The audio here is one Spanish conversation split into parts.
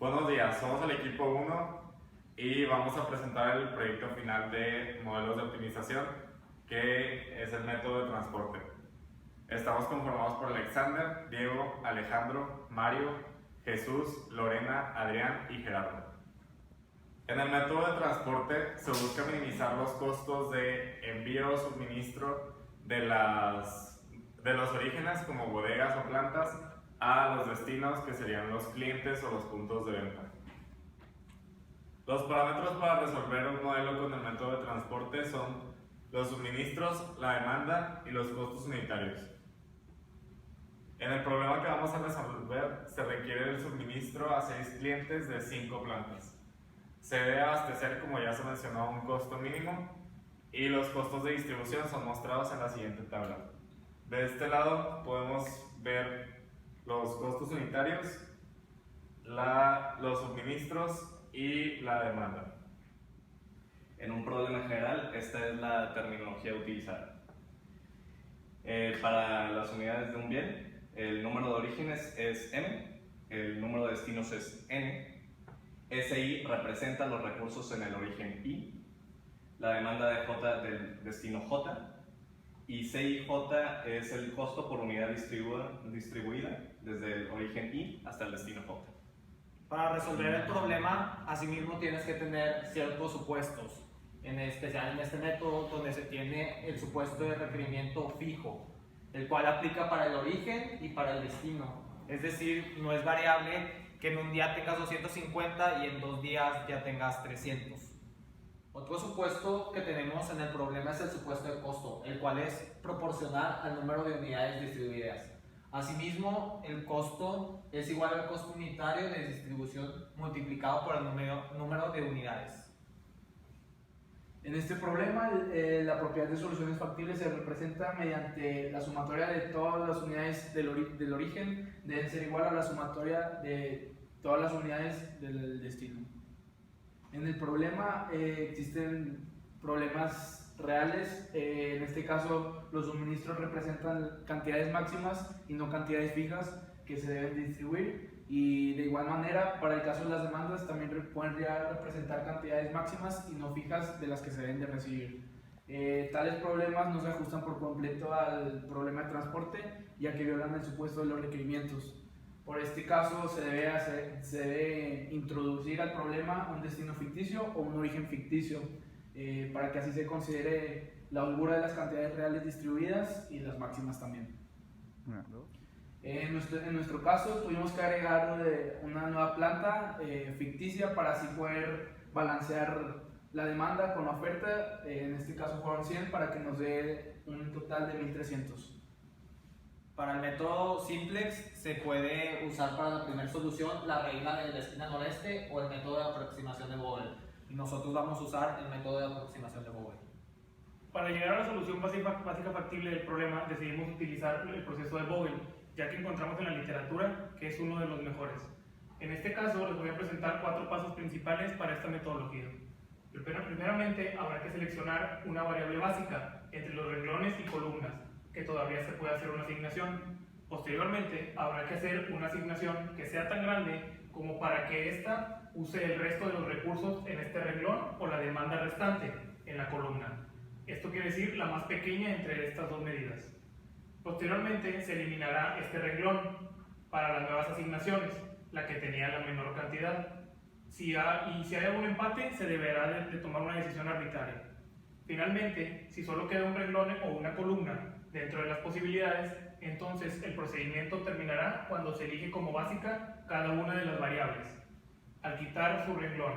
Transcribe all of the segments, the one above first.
Buenos días, somos el equipo 1 y vamos a presentar el proyecto final de modelos de optimización, que es el método de transporte. Estamos conformados por Alexander, Diego, Alejandro, Mario, Jesús, Lorena, Adrián y Gerardo. En el método de transporte se busca minimizar los costos de envío o suministro de los orígenes, como bodegas o plantas, a los destinos, que serían los clientes o los puntos de venta. Los parámetros para resolver un modelo con el método de transporte son los suministros, la demanda y los costos unitarios. En el problema que vamos a resolver se requiere el suministro a 6 clientes de 5 plantas. Se debe abastecer, como ya se mencionó, a un costo mínimo, y los costos de distribución son mostrados en la siguiente tabla. De este lado podemos ver los costos unitarios, los suministros y la demanda. En un problema general, esta es la terminología utilizada. Para las unidades de un bien, el número de orígenes es M, el número de destinos es N, SI representa los recursos en el origen I, la demanda de J del destino J, y CIJ es el costo por unidad distribuida desde el origen I hasta el destino J. Para resolver el problema, asimismo tienes que tener ciertos supuestos, en especial en este método donde se tiene el supuesto de requerimiento fijo, el cual aplica para el origen y para el destino. Es decir, no es variable que en un día tengas 250 y en 2 días ya tengas 300. Otro supuesto que tenemos en el problema es el supuesto de costo, el cual es proporcional al número de unidades distribuidas. Asimismo, el costo es igual al costo unitario de distribución multiplicado por el número de unidades. En este problema, la propiedad de soluciones factibles se representa mediante la sumatoria de todas las unidades del origen deben ser igual a la sumatoria de todas las unidades del destino. En el problema existen problemas reales. En este caso, los suministros representan cantidades máximas y no cantidades fijas que se deben distribuir, y de igual manera, para el caso de las demandas, también pueden representar cantidades máximas y no fijas de las que se deben de recibir. Tales problemas no se ajustan por completo al problema de transporte, ya que violan el supuesto de los requerimientos. Por este caso, se debe introducir al problema un destino ficticio o un origen ficticio, para que así se considere la holgura de las cantidades reales distribuidas y las máximas también. En nuestro caso, tuvimos que agregar una nueva planta ficticia para así poder balancear la demanda con la oferta. En este caso fueron 100, para que nos dé un total de 1300. Para el método simplex se puede usar para la primera solución la regla de la esquina noreste o el método de aproximación de Vogel. Y nosotros vamos a usar el método de aproximación de Vogel. Para llegar a la solución básica factible del problema, decidimos utilizar el proceso de Vogel, ya que encontramos en la literatura que es uno de los mejores. En este caso, les voy a presentar 4 pasos principales para esta metodología. Primeramente, habrá que seleccionar una variable básica entre los renglones y columnas, que todavía se puede hacer una asignación. Posteriormente, habrá que hacer una asignación que sea tan grande como para que ésta use el resto de los recursos en este renglón o la demanda restante en la columna. Esto quiere decir la más pequeña entre estas dos medidas. Posteriormente, se eliminará este renglón para las nuevas asignaciones, la que tenía la menor cantidad. Si hay algún empate, se deberá de tomar una decisión arbitraria. Finalmente, si solo queda un renglón o una columna dentro de las posibilidades, entonces el procedimiento terminará cuando se elige como básica cada una de las variables, al quitar su renglón,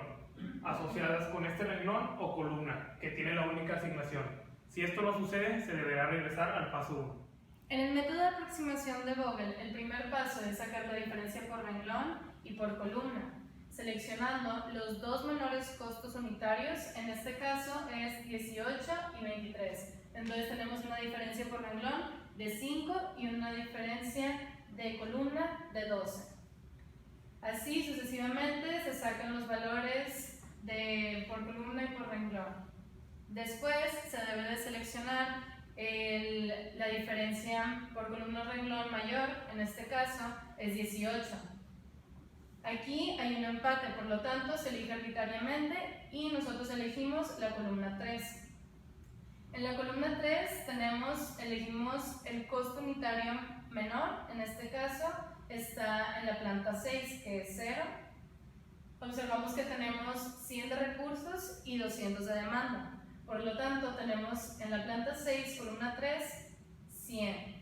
asociadas con este renglón o columna, que tiene la única asignación. Si esto no sucede, se deberá regresar al paso 1. En el método de aproximación de Vogel, el primer paso es sacar la diferencia por renglón y por columna, seleccionando los dos menores costos unitarios. En este caso es 18 y 23. Entonces tenemos una diferencia por renglón de 5 y una diferencia de columna de 12. Así sucesivamente se sacan los valores por columna y por renglón. Después se debe de seleccionar la diferencia por columna o renglón mayor, en este caso es 18. Aquí hay un empate, por lo tanto se elige arbitrariamente y nosotros elegimos la columna 3. En la columna 3 elegimos el costo unitario menor, en este caso está en la planta 6, que es 0. Observamos que tenemos 100 de recursos y 200 de demanda. Por lo tanto, tenemos en la planta 6, columna 3, 100.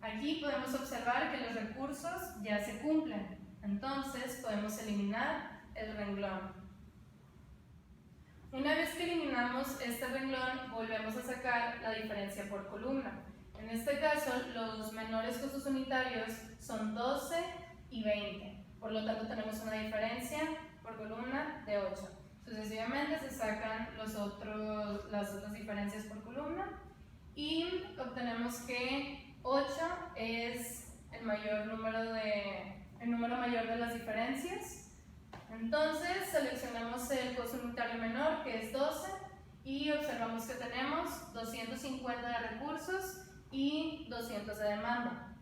Aquí podemos observar que los recursos ya se cumplen, entonces podemos eliminar el renglón. Una vez que eliminamos este renglón, volvemos a sacar la diferencia por columna. En este caso, los menores costos unitarios son 12 y 20, por lo tanto tenemos una diferencia por columna de 8. Sucesivamente se sacan las otras diferencias por columna y obtenemos que 8 es el número mayor de las diferencias. Entonces seleccionamos el costo unitario menor, que es 12, y observamos que tenemos 250 de recursos y 200 de demanda.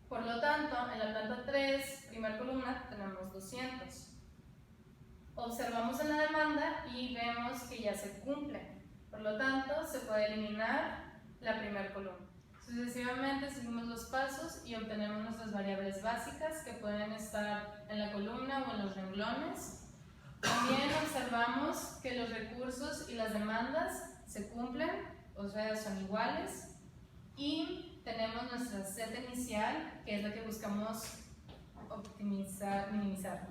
Por lo tanto, en la planta 3, primera columna, tenemos 200. Observamos en la demanda y vemos que ya se cumple. Por lo tanto, se puede eliminar la primera columna. Sucesivamente seguimos los pasos y obtenemos nuestras variables básicas que pueden estar en la columna o en los renglones. También observamos que los recursos y las demandas se cumplen, o sea, son iguales. Y tenemos nuestra Z inicial, que es la que buscamos minimizar.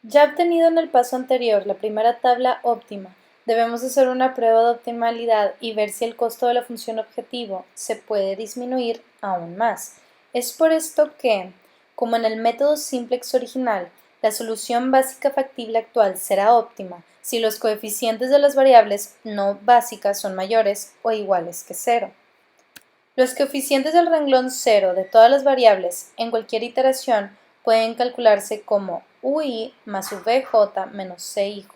Ya obtenido en el paso anterior la primera tabla óptima, debemos hacer una prueba de optimalidad y ver si el costo de la función objetivo se puede disminuir aún más. Es por esto que, como en el método simplex original, la solución básica factible actual será óptima si los coeficientes de las variables no básicas son mayores o iguales que 0. Los coeficientes del renglón 0 de todas las variables en cualquier iteración pueden calcularse como UI más VJ menos CIJ,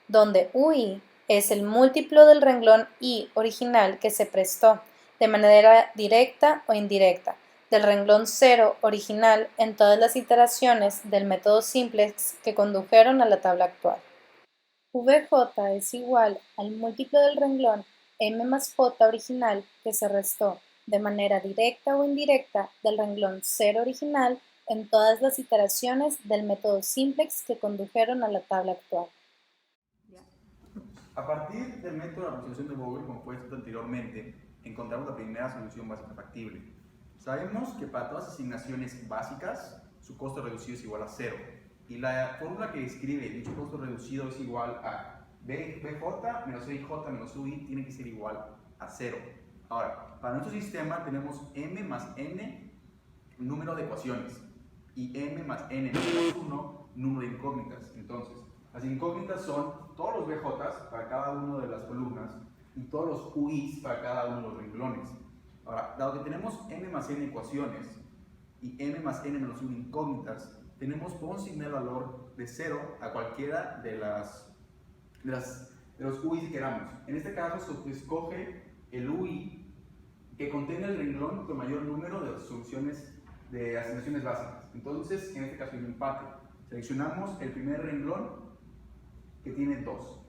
donde UI es el múltiplo del renglón I original que se prestó, de manera directa o indirecta, del renglón 0 original en todas las iteraciones del método simplex que condujeron a la tabla actual. VJ es igual al múltiplo del renglón M más J original que se restó, de manera directa o indirecta, del renglón 0 original en todas las iteraciones del método simplex que condujeron a la tabla actual. A partir del método de aproximación de Vogel, como fue escrito anteriormente, encontramos la primera solución básica factible. Sabemos que para todas las asignaciones básicas, su costo reducido es igual a 0. Y la fórmula que describe dicho costo reducido es igual a BJ menos CIJ menos UI, tiene que ser igual a 0. Ahora, para nuestro sistema tenemos M más N número de ecuaciones y M más N menos 1 número de incógnitas. Entonces, las incógnitas son todos los BJs para cada una de las columnas y todos los UIs para cada uno de los renglones. Ahora, dado que tenemos M más N ecuaciones y M más N menos 1 incógnitas, podemos asignar el valor de 0 a cualquiera de los UIs que queramos. En este caso, se escoge el UI que contenga el renglón con mayor número de soluciones de asignaciones básicas. Entonces, en este caso hay un empate. Seleccionamos el primer renglón que tiene 2.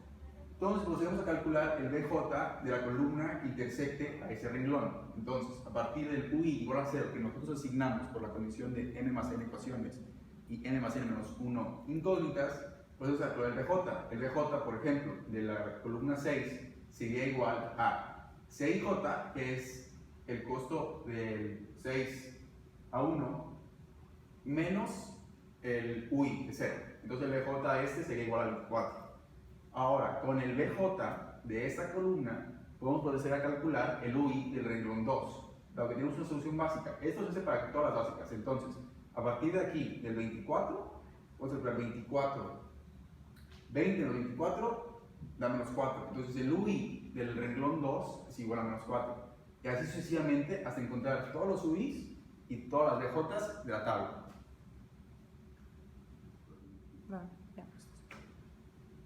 Entonces procedemos a calcular el BJ de la columna que intersecte a ese renglón. Entonces, a partir del UI igual a 0 que nosotros asignamos por la condición de M más N ecuaciones y N más N menos 1 incógnitas, procedemos a calcular el BJ. El BJ, por ejemplo, de la columna 6 sería igual a CIJ, que es el costo del 6 a 1, menos el UI de 0. Entonces el BJ este sería igual al 4. Ahora, con el BJ de esta columna, podemos proceder a calcular el UI del renglón 2, dado que tenemos una solución básica. Esto se hace para todas las básicas. Entonces, a partir de aquí, del 24, vamos a calcular 24. 20 menos 24 da menos 4. Entonces el UI del renglón 2 es igual a menos 4. Y así sucesivamente hasta encontrar todos los UIs y todas las BJs de la tabla.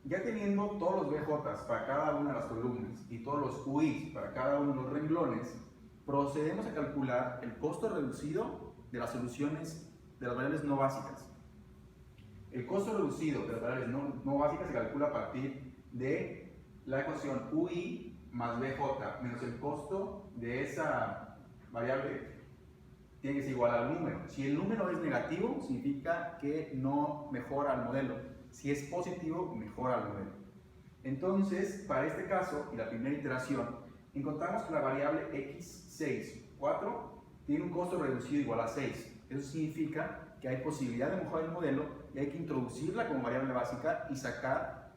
Ya teniendo todos los BJs para cada una de las columnas y todos los UIs para cada uno de los renglones, procedemos a calcular el costo reducido de las soluciones de las variables no básicas. El costo reducido de las variables no básicas se calcula a partir de la ecuación UI más BJ menos el costo de esa variable tiene que ser igual al número. Si el número es negativo, significa que no mejora el modelo. Si es positivo, mejora el modelo. Entonces, para este caso y la primera iteración, encontramos que la variable x6, 4, tiene un costo reducido igual a 6. Eso significa que hay posibilidad de mejorar el modelo y hay que introducirla como variable básica y sacar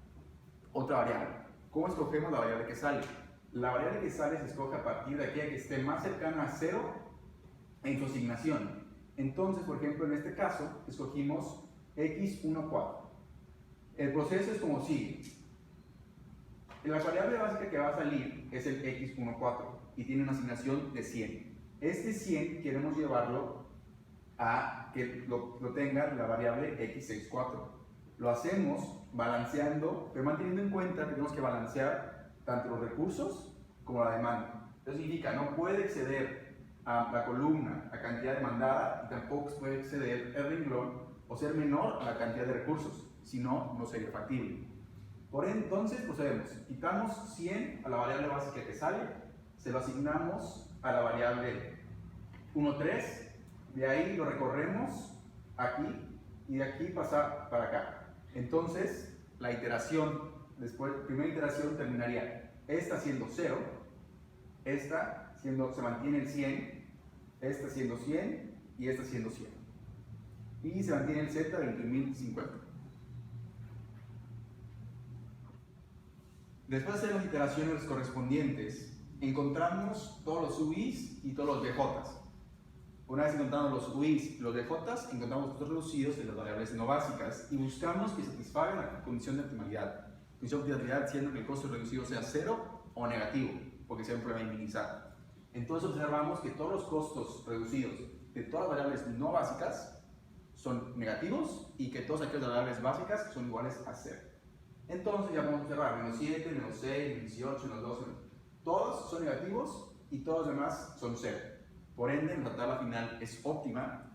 otra variable. ¿Cómo escogemos la variable que sale? La variable que sale se escoge a partir de aquella que esté más cercana a 0 en su asignación. Entonces, por ejemplo, en este caso, escogimos x14. El proceso es como sigue. La variable básica que va a salir es el x14 y tiene una asignación de 100. Este 100 queremos llevarlo a que lo tenga la variable x64. Lo hacemos balanceando, pero manteniendo en cuenta que tenemos que balancear tanto los recursos como la demanda. Eso significa no puede exceder a la columna la cantidad demandada y tampoco puede exceder el renglón o ser menor a la cantidad de recursos, si no, no sería factible. Por entonces procedemos, quitamos 100 a la variable básica que sale, se lo asignamos a la variable 13, de ahí lo recorremos aquí y de aquí pasa para acá. Entonces la iteración, después, primera iteración terminaría esta siendo 0, esta siendo, se mantiene el 100, esta siendo 100 y esta siendo 100. Y se mantiene el Z 21.050. Después de hacer las iteraciones correspondientes, encontramos todos los UIs y todos los DJs. Una vez encontramos los UIs y los DJs, encontramos los costos reducidos de las variables no básicas y buscamos que satisfagan la condición de optimalidad. Condición de optimalidad siendo que el costo reducido sea 0 o negativo, porque sea un problema minimizado. Entonces observamos que todos los costos reducidos de todas las variables no básicas son negativos y que todas aquellas variables básicas son iguales a 0. Entonces ya podemos observar menos 7, menos 6, menos 18, menos 12, todos son negativos y todos los demás son 0. Por ende, nuestra tabla final es óptima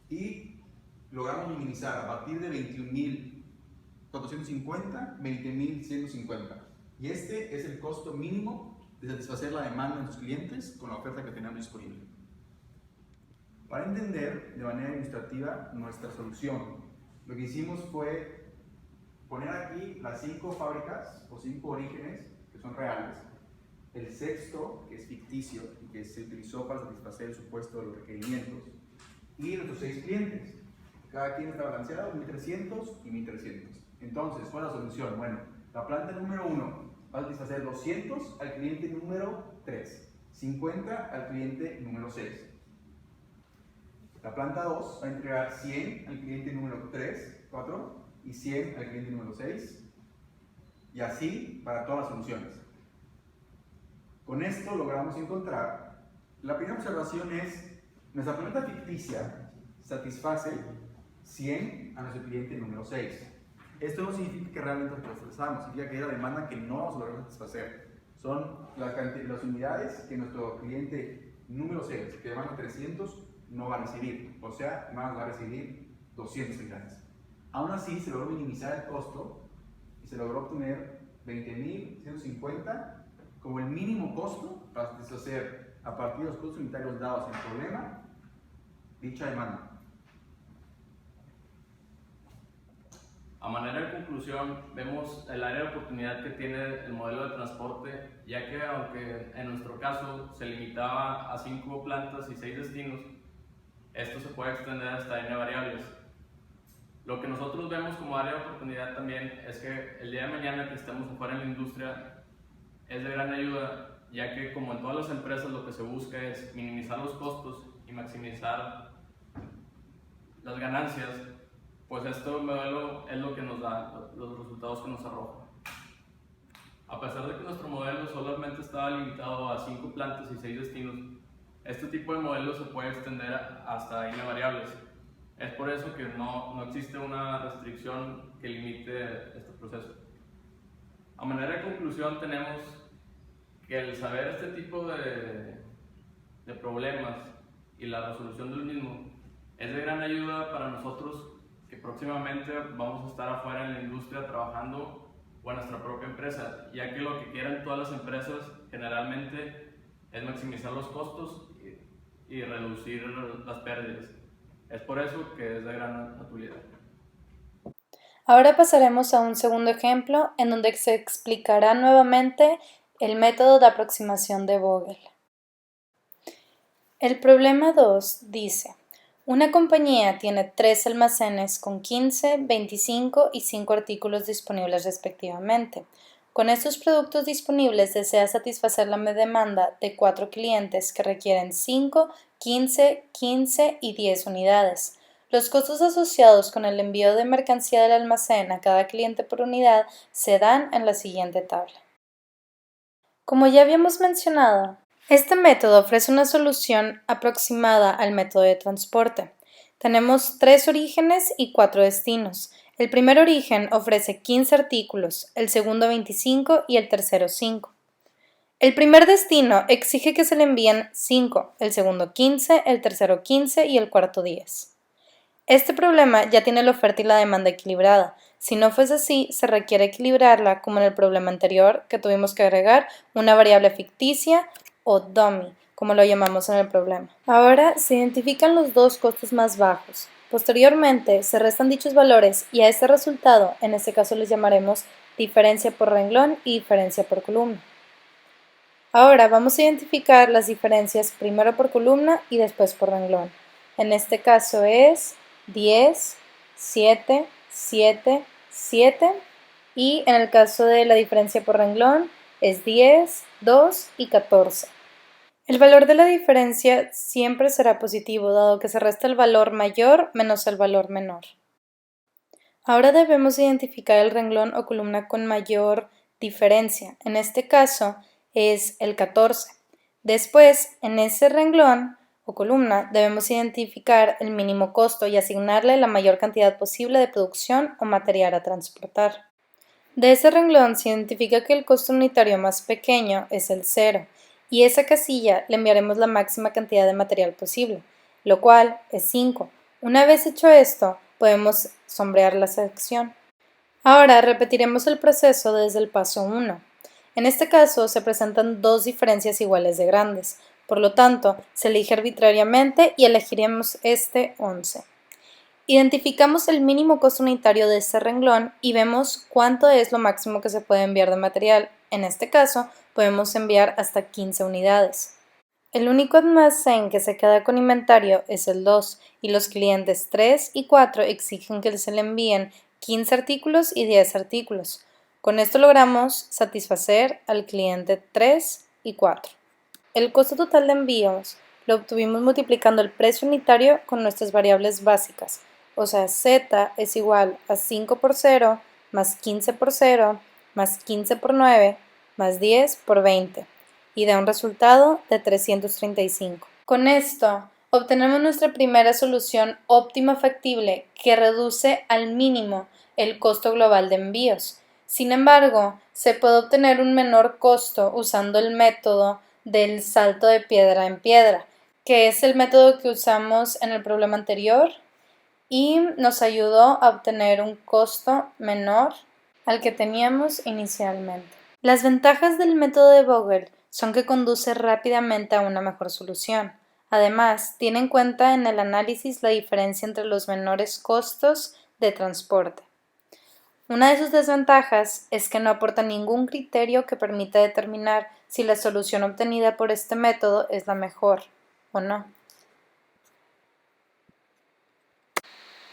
y logramos minimizar a partir de 21.450, 20.150. Y este es el costo mínimo de satisfacer la demanda de los clientes con la oferta que tenemos disponible. Para entender de manera ilustrativa nuestra solución, lo que hicimos fue poner aquí las 5 fábricas o 5 orígenes que son reales, el sexto que es ficticio y que se utilizó para satisfacer el supuesto de los requerimientos, y nuestros 6 clientes. Cada quien está balanceado, 1300 y 1300. Entonces, ¿cuál es la solución? Bueno, la planta número 1 va a satisfacer 200 al cliente número 3, 50 al cliente número 6. La planta 2 va a entregar 100 al cliente número 3, 4 y 100 al cliente número 6, y así para todas las soluciones. Con esto logramos encontrar, la primera observación es, nuestra planta ficticia satisface 100 a nuestro cliente número 6. Esto no significa que realmente lo satisfazamos, significa que hay una demanda que no vamos a lograr satisfacer. Son las unidades que nuestro cliente número 6, que demanda 300, no va a recibir, o sea, más va a recibir 200 unidades. Aún así, se logró minimizar el costo y se logró obtener 20.150 como el mínimo costo para satisfacer a partir de los costos unitarios dados en el problema dicha demanda. A manera de conclusión, vemos el área de oportunidad que tiene el modelo de transporte, ya que aunque en nuestro caso se limitaba a 5 plantas y 6 destinos, esto se puede extender hasta n variables. Lo que nosotros vemos como área de oportunidad también es que el día de mañana que estemos afuera en la industria es de gran ayuda, ya que como en todas las empresas lo que se busca es minimizar los costos y maximizar las ganancias, pues este modelo es lo que nos da los resultados que nos arroja. A pesar de que nuestro modelo solamente estaba limitado a 5 plantas y 6 destinos, este tipo de modelo se puede extender hasta n variables. Es por eso que no existe una restricción que limite este proceso. A manera de conclusión tenemos que el saber este tipo de problemas y la resolución del mismo es de gran ayuda para nosotros que próximamente vamos a estar afuera en la industria trabajando o en nuestra propia empresa, ya que lo que quieren todas las empresas generalmente es maximizar los costos y reducir las pérdidas. Es por eso que es de gran utilidad. Ahora pasaremos a un segundo ejemplo en donde se explicará nuevamente el método de aproximación de Vogel. El problema 2 dice: una compañía tiene 3 almacenes con 15, 25 y 5 artículos disponibles respectivamente. Con estos productos disponibles desea satisfacer la demanda de 4 clientes que requieren 5, 15, 15 y 10 unidades. Los costos asociados con el envío de mercancía del almacén a cada cliente por unidad se dan en la siguiente tabla. Como ya habíamos mencionado, este método ofrece una solución aproximada al método de transporte. Tenemos 3 orígenes y 4 destinos. El primer origen ofrece 15 artículos, el segundo 25 y el tercero 5. El primer destino exige que se le envíen 5, el segundo 15, el tercero 15 y el cuarto 10. Este problema ya tiene la oferta y la demanda equilibrada. Si no fuese así, se requiere equilibrarla como en el problema anterior, que tuvimos que agregar una variable ficticia o dummy, como lo llamamos en el problema. Ahora se identifican los dos costos más bajos. Posteriormente se restan dichos valores y a este resultado, en este caso les llamaremos diferencia por renglón y diferencia por columna. Ahora vamos a identificar las diferencias primero por columna y después por renglón. En este caso es 10, 7, 7, 7 y en el caso de la diferencia por renglón es 10, 2 y 14. El valor de la diferencia siempre será positivo, dado que se resta el valor mayor menos el valor menor. Ahora debemos identificar el renglón o columna con mayor diferencia. En este caso es el 14. Después, en ese renglón o columna, debemos identificar el mínimo costo y asignarle la mayor cantidad posible de producción o material a transportar. De ese renglón se identifica que el costo unitario más pequeño es el 0 y a esa casilla le enviaremos la máxima cantidad de material posible, lo cual es 5. Una vez hecho esto, podemos sombrear la sección. Ahora repetiremos el proceso desde el paso 1. En este caso se presentan dos diferencias iguales de grandes. Por lo tanto, se elige arbitrariamente y elegiremos este 11. Identificamos el mínimo costo unitario de este renglón y vemos cuánto es lo máximo que se puede enviar de material. En este caso, podemos enviar hasta 15 unidades. El único almacén que se queda con inventario es el 2 y los clientes 3 y 4 exigen que se le envíen 15 artículos y 10 artículos. Con esto logramos satisfacer al cliente 3 y 4. El costo total de envíos lo obtuvimos multiplicando el precio unitario con nuestras variables básicas, o sea, z es igual a 5 por 0 más 15 por 0 más 15 por 9 más 10 por 20 y da un resultado de 335. Con esto obtenemos nuestra primera solución óptima factible que reduce al mínimo el costo global de envíos. Sin embargo, se puede obtener un menor costo usando el método del salto de piedra en piedra, que es el método que usamos en el problema anterior y nos ayudó a obtener un costo menor al que teníamos inicialmente. Las ventajas del método de Vogel son que conduce rápidamente a una mejor solución. Además, tiene en cuenta en el análisis la diferencia entre los menores costos de transporte. Una de sus desventajas es que no aporta ningún criterio que permita determinar si la solución obtenida por este método es la mejor o no.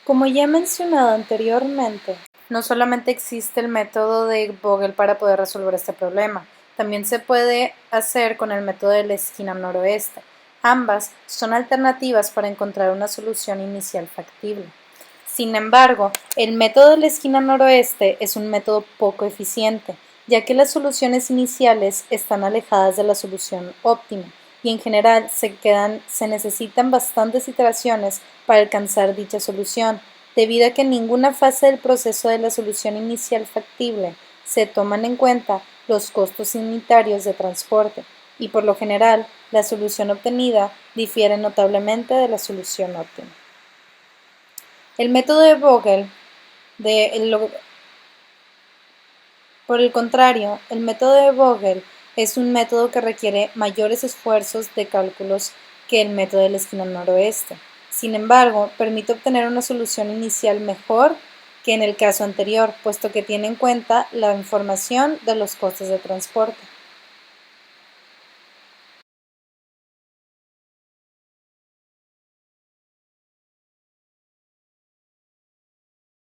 Como ya he mencionado anteriormente, no solamente existe el método de Vogel para poder resolver este problema, también se puede hacer con el método de la esquina noroeste. Ambas son alternativas para encontrar una solución inicial factible. Sin embargo, el método de la esquina noroeste es un método poco eficiente, ya que las soluciones iniciales están alejadas de la solución óptima y en general se necesitan bastantes iteraciones para alcanzar dicha solución, debido a que en ninguna fase del proceso de la solución inicial factible se toman en cuenta los costos unitarios de transporte. y por lo general la solución obtenida difiere notablemente de la solución óptima. El método de Vogel por el contrario, el método de Vogel es un método que requiere mayores esfuerzos de cálculos que el método de la esquina noroeste. Sin embargo, permite obtener una solución inicial mejor que en el caso anterior, puesto que tiene en cuenta la información de los costes de transporte.